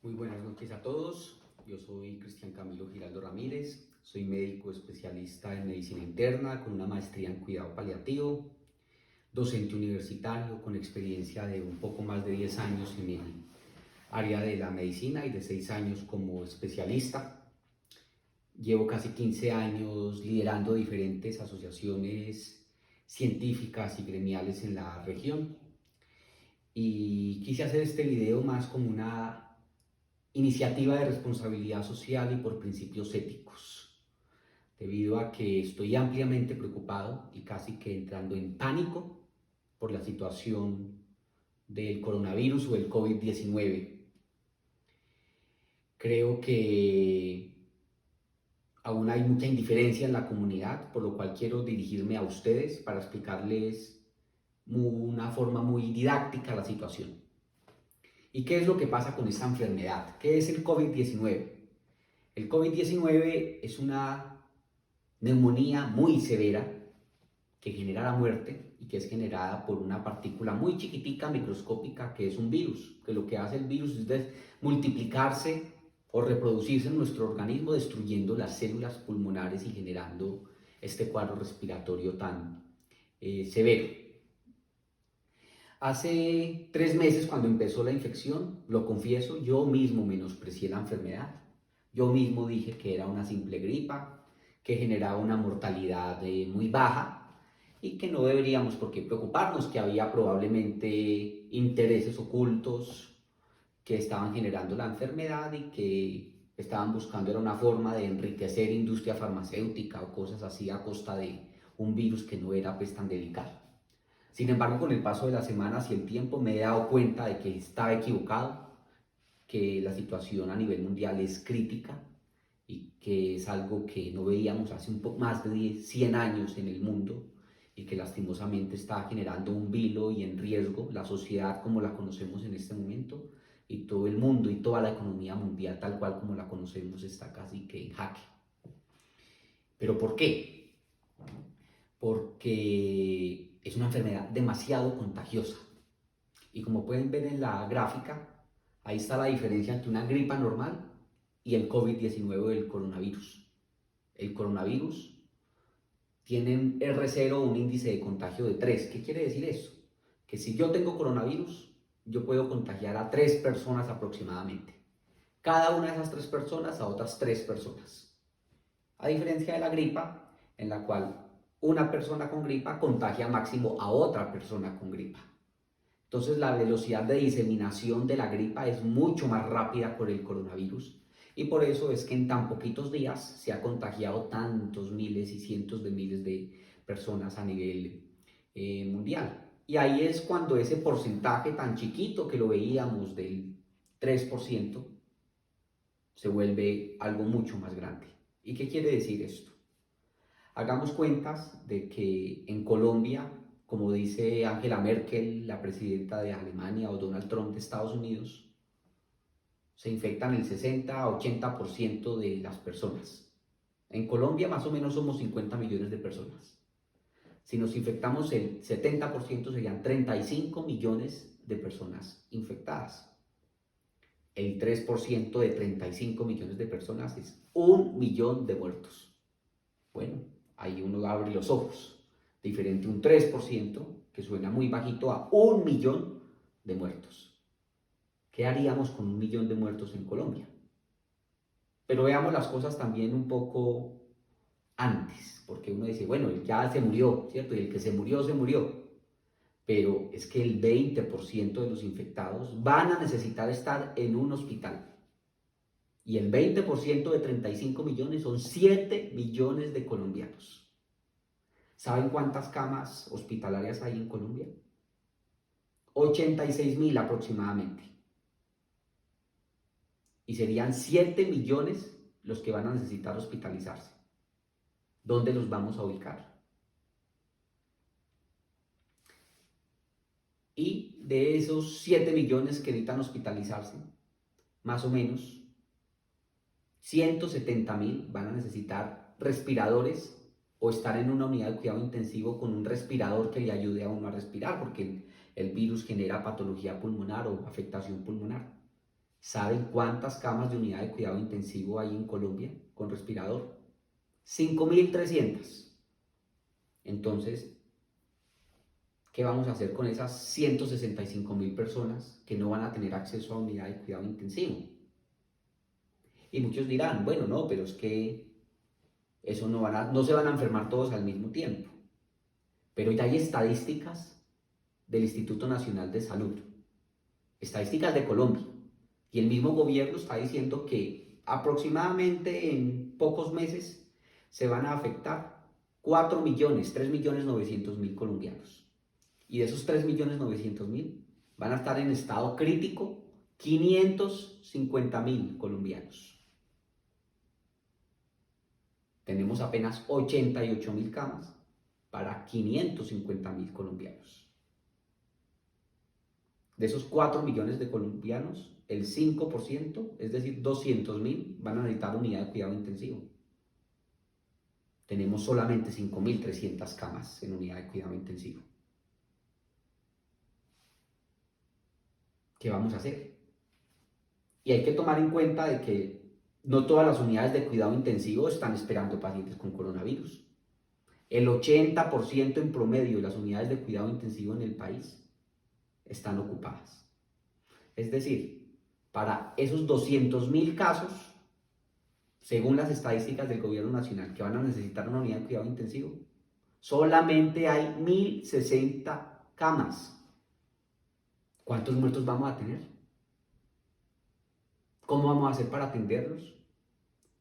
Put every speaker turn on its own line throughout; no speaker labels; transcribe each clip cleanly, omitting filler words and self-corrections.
Muy buenas noches a todos. Yo soy Cristian Camilo Giraldo Ramírez. Soy médico especialista en medicina interna con una maestría en cuidado paliativo, docente universitario con experiencia de un poco más de 10 años en el área de la medicina y de 6 años como especialista. Llevo casi 15 años liderando diferentes asociaciones científicas y gremiales en la región. Y quise hacer este video más como una iniciativa de responsabilidad social y por principios éticos, debido a que estoy ampliamente preocupado y casi que entrando en pánico por la situación del coronavirus o el COVID-19. Creo que aún hay mucha indiferencia en la comunidad, por lo cual quiero dirigirme a ustedes para explicarles una forma muy didáctica la situación. ¿Y qué es lo que pasa con esta enfermedad? ¿Qué es el COVID-19? El COVID-19 es una neumonía muy severa que genera la muerte y que es generada por una partícula muy chiquitica, microscópica, que es un virus, que lo que hace el virus es multiplicarse o reproducirse en nuestro organismo, destruyendo las células pulmonares y generando este cuadro respiratorio tan severo. Hace 3 meses, cuando empezó la infección, lo confieso, yo mismo menosprecié la enfermedad. Yo mismo dije que era una simple gripa, que generaba una mortalidad muy baja y que no deberíamos por qué preocuparnos, que había probablemente intereses ocultos que estaban generando la enfermedad y que estaban buscando era una forma de enriquecer industria farmacéutica o cosas así a costa de un virus que no era pues tan delicado. Sin embargo, con el paso de las semanas y el tiempo me he dado cuenta de que estaba equivocado, que la situación a nivel mundial es crítica y que es algo que no veíamos hace un poco más de 100 años en el mundo y que lastimosamente está generando un vilo y en riesgo la sociedad como la conocemos en este momento y todo el mundo y toda la economía mundial tal cual como la conocemos está casi que en jaque. ¿Pero por qué? Porque es una enfermedad demasiado contagiosa. Y como pueden ver en la gráfica, ahí está la diferencia entre una gripa normal y el COVID-19 del coronavirus. El coronavirus tiene un R0, un índice de contagio de 3. ¿Qué quiere decir eso? Que si yo tengo coronavirus, yo puedo contagiar a 3 personas aproximadamente. Cada una de esas 3 personas a otras 3 personas. A diferencia de la gripa, en la cual una persona con gripa contagia máximo a otra persona con gripa. Entonces la velocidad de diseminación de la gripa es mucho más rápida por el coronavirus y por eso es que en tan poquitos días se ha contagiado tantos miles y cientos de miles de personas a nivel mundial. Y ahí es cuando ese porcentaje tan chiquito que lo veíamos del 3% se vuelve algo mucho más grande. ¿Y qué quiere decir esto? Hagamos cuentas de que en Colombia, como dice Angela Merkel, la presidenta de Alemania, o Donald Trump de Estados Unidos, se infectan el 60-80% de las personas. En Colombia más o menos somos 50 millones de personas. Si nos infectamos el 70% serían 35 millones de personas infectadas. El 3% de 35 millones de personas es 1 millón de muertos. Bueno, ahí uno abre los ojos. Diferente un 3%, que suena muy bajito, a 1 millón de muertos. ¿Qué haríamos con 1 millón de muertos en Colombia? Pero veamos las cosas también un poco antes, porque uno dice, bueno, ya se murió, ¿cierto? Y el que se murió, se murió. Pero es que el 20% de los infectados van a necesitar estar en un hospital. Y el 20% de 35 millones son 7 millones de colombianos. ¿Saben cuántas camas hospitalarias hay en Colombia? 86.000 aproximadamente. Y serían 7 millones los que van a necesitar hospitalizarse. ¿Dónde los vamos a ubicar? Y de esos 7 millones que necesitan hospitalizarse, más o menos 170.000 van a necesitar respiradores o estar en una unidad de cuidado intensivo con un respirador que le ayude a uno a respirar, porque el virus genera patología pulmonar o afectación pulmonar. ¿Saben cuántas camas de unidad de cuidado intensivo hay en Colombia con respirador? 5.300. Entonces, ¿qué vamos a hacer con esas 165.000 personas que no van a tener acceso a unidad de cuidado intensivo? Y muchos dirán, bueno, no, pero es que eso no se van a enfermar todos al mismo tiempo. Pero ya hay estadísticas del Instituto Nacional de Salud, estadísticas de Colombia, y el mismo gobierno está diciendo que aproximadamente en pocos meses se van a afectar 4 millones, 3.900.000 colombianos. Y de esos 3.900.000 van a estar en estado crítico 550.000 colombianos. Tenemos apenas 88.000 camas para 550.000 colombianos. De esos 4 millones de colombianos, el 5%, es decir, 200.000, van a necesitar unidad de cuidado intensivo. Tenemos solamente 5.300 camas en unidad de cuidado intensivo. ¿Qué vamos a hacer? Y hay que tomar en cuenta de que no todas las unidades de cuidado intensivo están esperando pacientes con coronavirus. El 80% en promedio de las unidades de cuidado intensivo en el país están ocupadas. Es decir, para esos 200.000 casos, según las estadísticas del gobierno nacional, que van a necesitar una unidad de cuidado intensivo, solamente hay 1.060 camas. ¿Cuántos muertos vamos a tener? ¿Cómo vamos a hacer para atenderlos?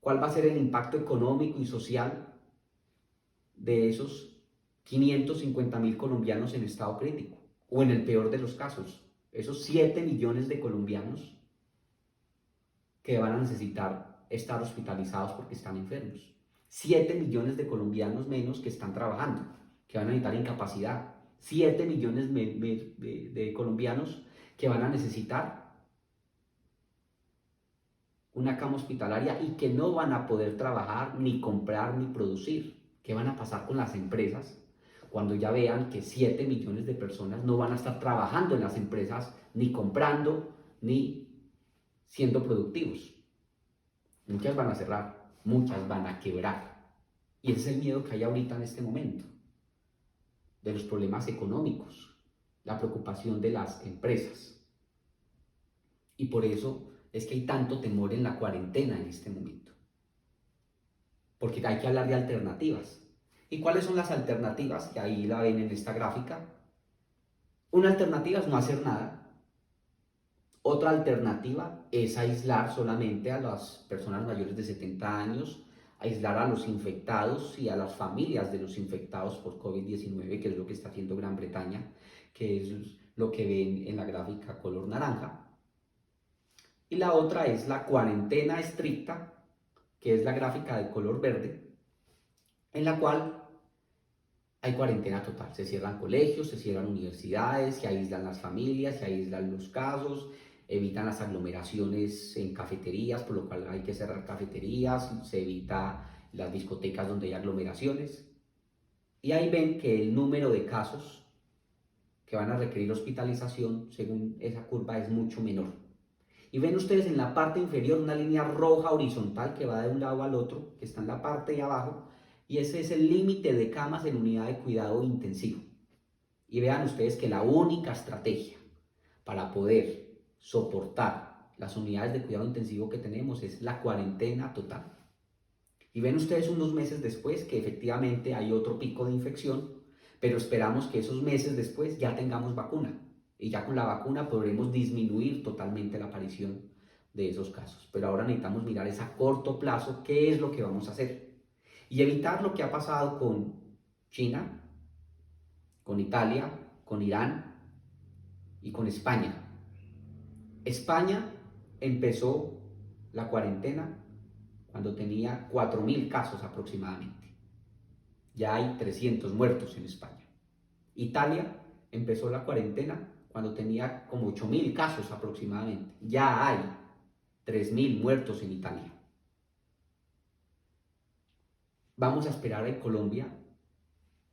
¿Cuál va a ser el impacto económico y social de esos 550.000 colombianos en estado crítico? O en el peor de los casos, esos 7 millones de colombianos que van a necesitar estar hospitalizados porque están enfermos. 7 millones de colombianos menos que están trabajando, que van a necesitar incapacidad. 7 millones de colombianos que van a necesitar una cama hospitalaria y que no van a poder trabajar, ni comprar, ni producir. ¿Qué van a pasar con las empresas cuando ya vean que 7 millones de personas no van a estar trabajando en las empresas, ni comprando, ni siendo productivos? Muchas van a cerrar, muchas van a quebrar. Y ese es el miedo que hay ahorita en este momento, de los problemas económicos, la preocupación de las empresas. Y por eso es que hay tanto temor en la cuarentena en este momento. Porque hay que hablar de alternativas. ¿Y cuáles son las alternativas? Que ahí la ven en esta gráfica. Una alternativa es no hacer nada. Otra alternativa es aislar solamente a las personas mayores de 70 años, aislar a los infectados y a las familias de los infectados por COVID-19, que es lo que está haciendo Gran Bretaña, que es lo que ven en la gráfica color naranja. Y la otra es la cuarentena estricta, que es la gráfica de color verde, en la cual hay cuarentena total. Se cierran colegios, se cierran universidades, se aíslan las familias, se aíslan los casos, evitan las aglomeraciones en cafeterías, por lo cual hay que cerrar cafeterías, se evita las discotecas donde hay aglomeraciones. Y ahí ven que el número de casos que van a requerir hospitalización, según esa curva, es mucho menor. Y ven ustedes en la parte inferior una línea roja horizontal que va de un lado al otro, que está en la parte de abajo, y ese es el límite de camas en unidad de cuidado intensivo. Y vean ustedes que la única estrategia para poder soportar las unidades de cuidado intensivo que tenemos es la cuarentena total. Y ven ustedes unos meses después que efectivamente hay otro pico de infección, pero esperamos que esos meses después ya tengamos vacuna. Y ya con la vacuna podremos disminuir totalmente la aparición de esos casos. Pero ahora necesitamos mirar es a corto plazo qué es lo que vamos a hacer. Y evitar lo que ha pasado con China, con Italia, con Irán y con España. España empezó la cuarentena cuando tenía 4.000 casos aproximadamente. Ya hay 300 muertos en España. Italia empezó la cuarentena cuando tenía como 8.000 casos aproximadamente. Ya hay 3.000 muertos en Italia. Vamos a esperar en Colombia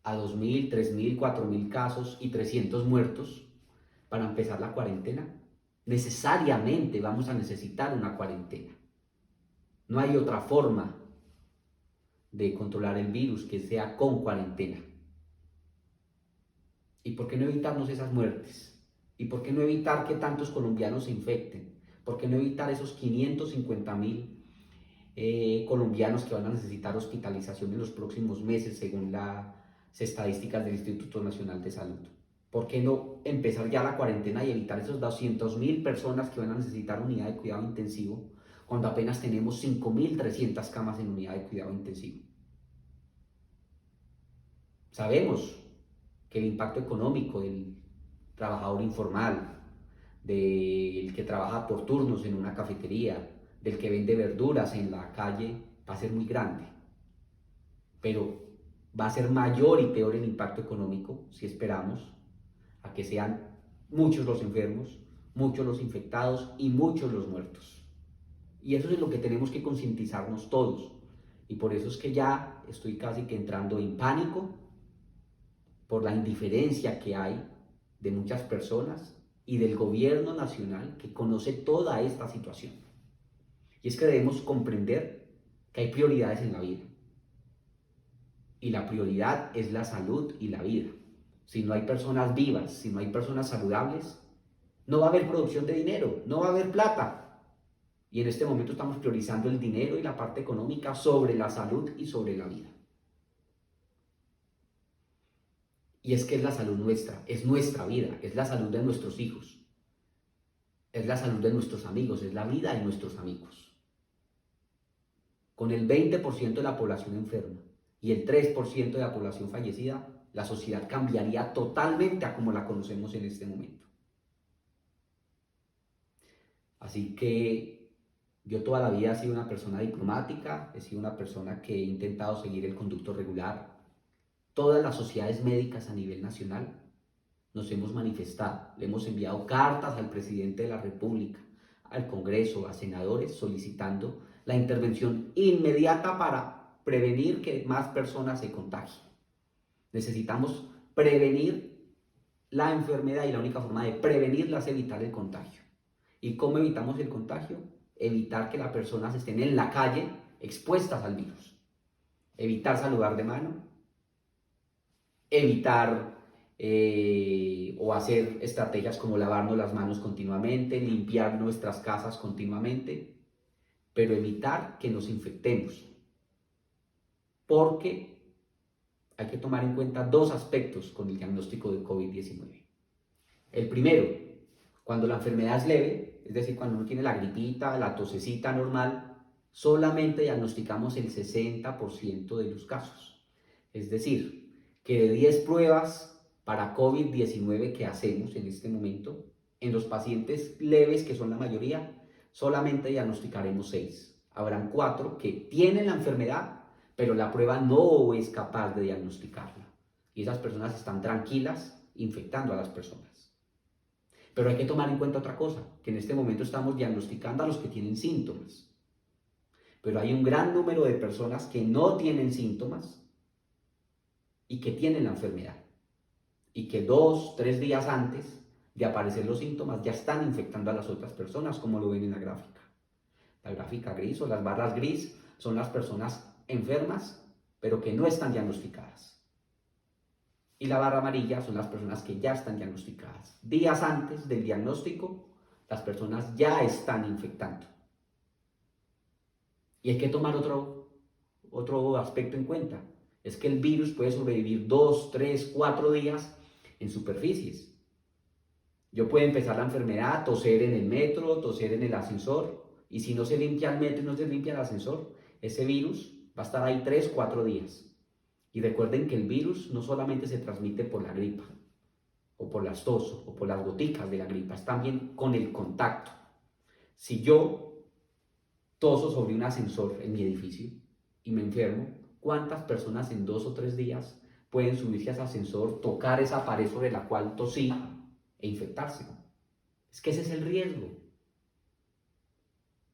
a 2.000, 3.000, 4.000 casos y 300 muertos para empezar la cuarentena. necesariamente vamos a necesitar una cuarentena. No hay otra forma de controlar el virus que sea con cuarentena. ¿Y por qué no evitarnos esas muertes? ¿Y por qué no evitar que tantos colombianos se infecten? ¿Por qué no evitar esos 550.000 colombianos que van a necesitar hospitalización en los próximos meses según las estadísticas del Instituto Nacional de Salud? ¿Por qué no empezar ya la cuarentena y evitar esos 200.000 personas que van a necesitar unidad de cuidado intensivo cuando apenas tenemos 5.300 camas en unidad de cuidado intensivo? Sabemos que el impacto económico del trabajador informal, del que trabaja por turnos en una cafetería, del que vende verduras en la calle, va a ser muy grande. Pero va a ser mayor y peor el impacto económico si esperamos a que sean muchos los enfermos, muchos los infectados y muchos los muertos. Y eso es lo que tenemos que concientizarnos todos. Y por eso es que ya estoy casi que entrando en pánico por la indiferencia que hay de muchas personas y del gobierno nacional que conoce toda esta situación. Y es que debemos comprender que hay prioridades en la vida. Y la prioridad es la salud y la vida. Si no hay personas vivas, si no hay personas saludables, no va a haber producción de dinero, no va a haber plata. Y en este momento estamos priorizando el dinero y la parte económica sobre la salud y sobre la vida. Y es que es la salud nuestra, es nuestra vida, es la salud de nuestros hijos, es la salud de nuestros amigos, es la vida de nuestros amigos. Con el 20% de la población enferma y el 3% de la población fallecida, la sociedad cambiaría totalmente a como la conocemos en este momento. Así que yo toda la vida he sido una persona diplomática, he sido una persona que he intentado seguir el conducto regular. Todas las sociedades médicas a nivel nacional nos hemos manifestado, le hemos enviado cartas al presidente de la República, al Congreso, a senadores, solicitando la intervención inmediata para prevenir que más personas se contagien. Necesitamos prevenir la enfermedad y la única forma de prevenirla es evitar el contagio. ¿Y cómo evitamos el contagio? Evitar que las personas estén en la calle expuestas al virus. Evitar saludar de mano, evitar o hacer estrategias como lavarnos las manos continuamente, limpiar nuestras casas continuamente, pero evitar que nos infectemos. Porque hay que tomar en cuenta dos aspectos con el diagnóstico de COVID-19. El primero, cuando la enfermedad es leve, es decir, cuando uno tiene la gripita, la tosecita normal, solamente diagnosticamos el 60% de los casos. Es decir, que de 10 pruebas para COVID-19 que hacemos en este momento, en los pacientes leves, que son la mayoría, solamente diagnosticaremos 6. Habrán 4 que tienen la enfermedad, pero la prueba no es capaz de diagnosticarla. Y esas personas están tranquilas infectando a las personas. Pero hay que tomar en cuenta otra cosa, que en este momento estamos diagnosticando a los que tienen síntomas. Pero hay un gran número de personas que no tienen síntomas y que tienen la enfermedad. Y que 2, 3 días antes de aparecer los síntomas ya están infectando a las otras personas, como lo ven en la gráfica. La gráfica gris o las barras gris son las personas enfermas, pero que no están diagnosticadas. Y la barra amarilla son las personas que ya están diagnosticadas. Días antes del diagnóstico, las personas ya están infectando. Y hay que tomar otro aspecto en cuenta. Es que el virus puede sobrevivir 2, 3, 4 días en superficies. Yo puedo empezar la enfermedad, toser en el metro, toser en el ascensor, y si no se limpia el metro y no se limpia el ascensor, ese virus va a estar ahí 3, 4 días. Y recuerden que el virus no solamente se transmite por la gripa, o por las tos, o por las goticas de la gripa, es también con el contacto. Si yo toso sobre un ascensor en mi edificio y me enfermo, ¿cuántas personas en 2 o 3 días pueden subirse a ese ascensor, tocar esa pared sobre la cual tosí e infectarse? Es que ese es el riesgo.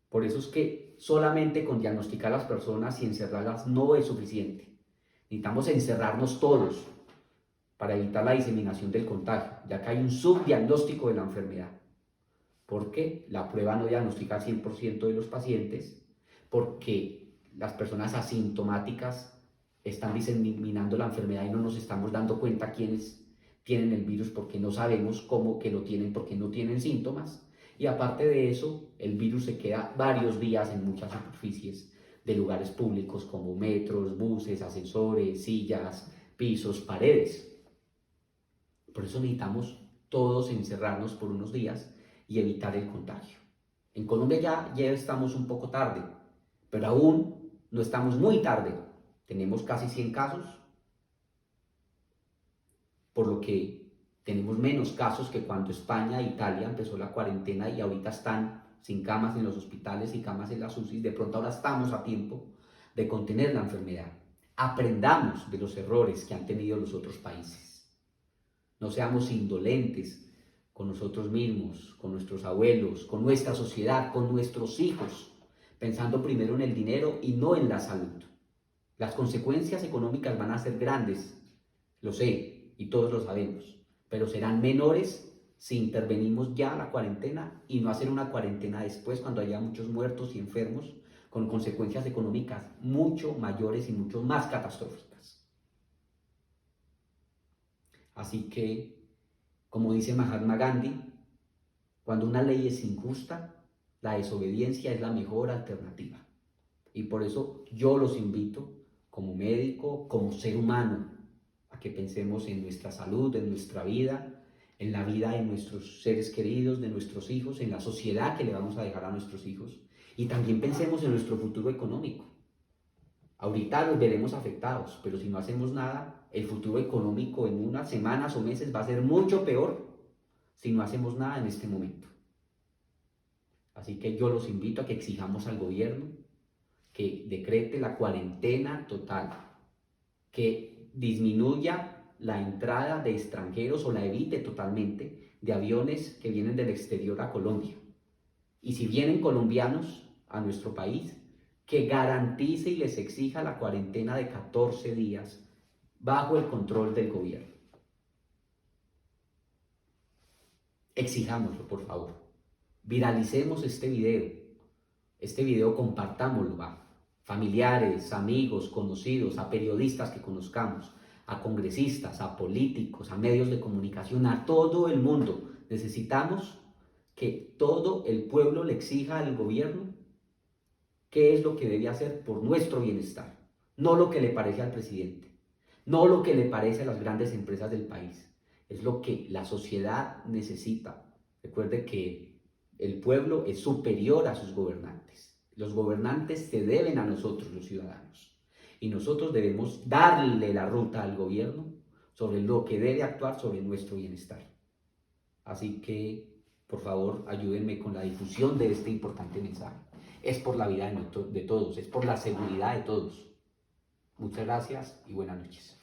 Por eso es que solamente con diagnosticar a las personas y encerrarlas no es suficiente. Necesitamos encerrarnos todos para evitar la diseminación del contagio, ya que hay un subdiagnóstico de la enfermedad. porque la prueba no diagnostica al 100% de los pacientes, porque las personas asintomáticas están diseminando la enfermedad y no nos estamos dando cuenta quiénes tienen el virus porque no sabemos cómo que lo tienen porque no tienen síntomas. Y aparte de eso, el virus se queda varios días en muchas superficies de lugares públicos como metros, buses, ascensores, sillas, pisos, paredes. Por eso necesitamos todos encerrarnos por unos días y evitar el contagio. En Colombia ya estamos un poco tarde, pero aún no estamos muy tarde. Tenemos casi 100 casos, por lo que tenemos menos casos que cuando España e Italia empezó la cuarentena y ahorita están sin camas en los hospitales y camas en las UCI. De pronto ahora estamos a tiempo de contener la enfermedad. Aprendamos de los errores que han tenido los otros países. No seamos indolentes con nosotros mismos, con nuestros abuelos, con nuestra sociedad, con nuestros hijos, pensando primero en el dinero y no en la salud. Las consecuencias económicas van a ser grandes, lo sé, y todos lo sabemos, pero serán menores si intervenimos ya la cuarentena y no hacer una cuarentena después cuando haya muchos muertos y enfermos con consecuencias económicas mucho mayores y mucho más catastróficas. Así que, como dice Mahatma Gandhi, cuando una ley es injusta, la desobediencia es la mejor alternativa. Y por eso yo los invito, como médico, como ser humano, a que pensemos en nuestra salud, en nuestra vida, en la vida de nuestros seres queridos, de nuestros hijos, en la sociedad que le vamos a dejar a nuestros hijos. Y también pensemos en nuestro futuro económico. Ahorita nos veremos afectados, pero si no hacemos nada, el futuro económico en unas semanas o meses va a ser mucho peor si no hacemos nada en este momento. Así que yo los invito a que exijamos al gobierno que decrete la cuarentena total, que disminuya la entrada de extranjeros o la evite totalmente de aviones que vienen del exterior a Colombia. Y si vienen colombianos a nuestro país, que garantice y les exija la cuarentena de 14 días bajo el control del gobierno. Exijámoslo, por favor. Viralicemos este video compartámoslo a familiares, amigos, conocidos, a periodistas que conozcamos, a congresistas, a políticos, a medios de comunicación, a todo el mundo. Necesitamos que todo el pueblo le exija al gobierno qué es lo que debe hacer por nuestro bienestar, no lo que le parece al presidente, no lo que le parece a las grandes empresas del país, es lo que la sociedad necesita. Recuerde que el pueblo es superior a sus gobernantes. Los gobernantes se deben a nosotros, los ciudadanos, y nosotros debemos darle la ruta al gobierno sobre lo que debe actuar sobre nuestro bienestar. Así que, por favor, ayúdenme con la difusión de este importante mensaje. Es por la vida de todos, es por la seguridad de todos. Muchas gracias y buenas noches.